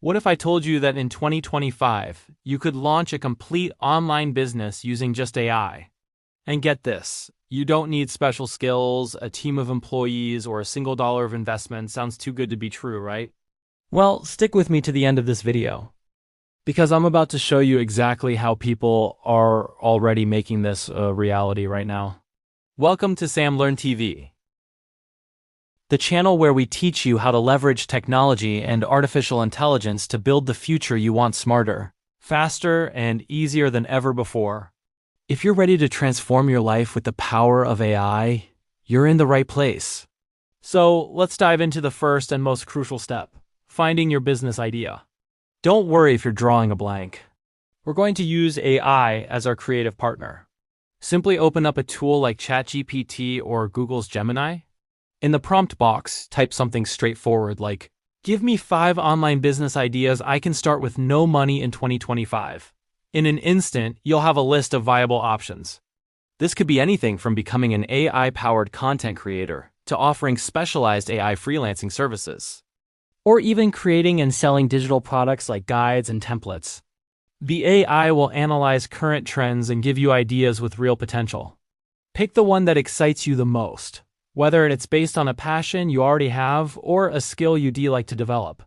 What if I told you that in 2025, you could launch a complete online business using just AI? And get this, you don't need special skills, a team of employees, or a single dollar of investment. Sounds too good to be true, right? Well, stick with me to the end of this video, because I'm about to show you exactly how people are already making this a reality right now. Welcome to Sam Learn TV, the channel where we teach you how to leverage technology and artificial intelligence to build the future you want smarter, faster, and easier than ever before. If you're ready to transform your life with the power of AI, you're in the right place. So let's dive into the first and most crucial step, finding your business idea. Don't worry if you're drawing a blank. We're going to use AI as our creative partner. Simply open up a tool like ChatGPT or Google's Gemini. In the prompt box, type something straightforward like, "Give me 5 online business ideas I can start with no money in 2025. In an instant, you'll have a list of viable options. This could be anything from becoming an AI-powered content creator to offering specialized AI freelancing services, or even creating and selling digital products like guides and templates. The AI will analyze current trends and give you ideas with real potential. Pick the one that excites you the most, whether it's based on a passion you already have or a skill you'd like to develop.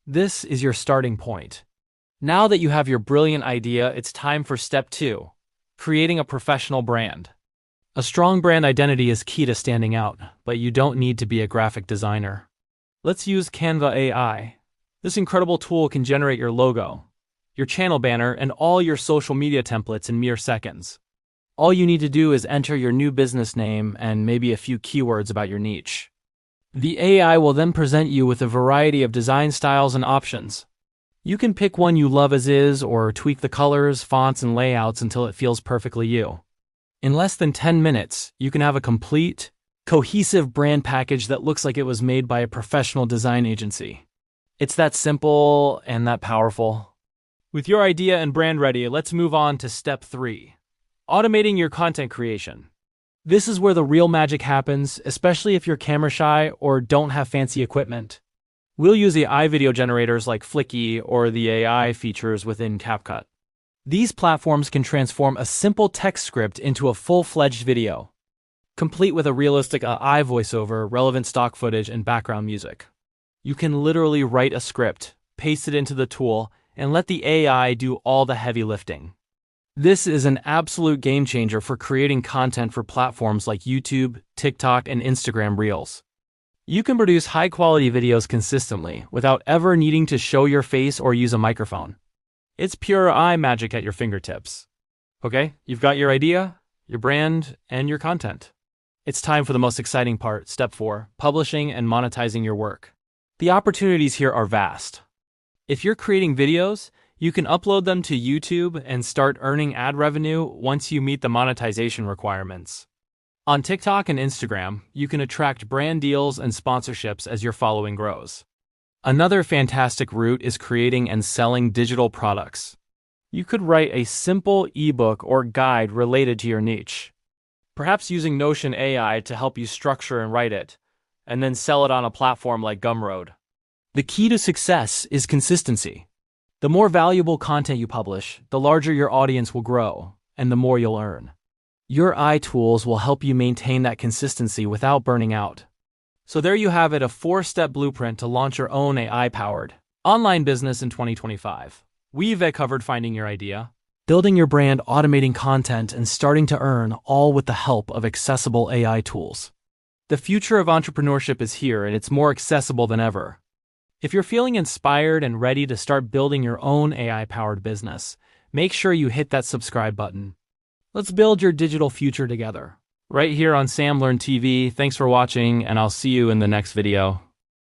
This is your starting point. Now that you have your brilliant idea, it's time for step 2, creating a professional brand. A strong brand identity is key to standing out, but you don't need to be a graphic designer. Let's use Canva AI. This incredible tool can generate your logo, your channel banner, and all your social media templates in mere seconds. All you need to do is enter your new business name and maybe a few keywords about your niche. The AI will then present you with a variety of design styles and options. You can pick one you love as is or tweak the colors, fonts, and layouts until it feels perfectly you. In less than 10 minutes, you can have a complete, cohesive brand package that looks like it was made by a professional design agency. It's that simple and that powerful. With your idea and brand ready, let's move on to step 3. Automating your content creation. This is where the real magic happens, especially if you're camera shy or don't have fancy equipment. We'll use AI video generators like Fliki or the AI features within CapCut. These platforms can transform a simple text script into a full-fledged video, complete with a realistic AI voiceover, relevant stock footage, and background music. You can literally write a script, paste it into the tool, and let the AI do all the heavy lifting. This is an absolute game changer for creating content for platforms like YouTube, TikTok, and Instagram Reels. You can produce high-quality videos consistently without ever needing to show your face or use a microphone. It's pure AI magic at your fingertips. Okay, you've got your idea, your brand, and your content. It's time for the most exciting part, step 4, publishing and monetizing your work. The opportunities here are vast. If you're creating videos, you can upload them to YouTube and start earning ad revenue once you meet the monetization requirements. On TikTok and Instagram, you can attract brand deals and sponsorships as your following grows. Another fantastic route is creating and selling digital products. You could write a simple ebook or guide related to your niche, perhaps using Notion AI to help you structure and write it, and then sell it on a platform like Gumroad. The key to success is consistency. The more valuable content you publish, the larger your audience will grow, and the more you'll earn. Your AI tools will help you maintain that consistency without burning out. So there you have it, a 4-step blueprint to launch your own AI-powered online business in 2025. We've covered finding your idea, building your brand, automating content, and starting to earn, all with the help of accessible AI tools. The future of entrepreneurship is here, and it's more accessible than ever. If you're feeling inspired and ready to start building your own AI-powered business, make sure you hit that subscribe button. Let's build your digital future together. Right here on Sam Learn TV. Thanks for watching, and I'll see you in the next video.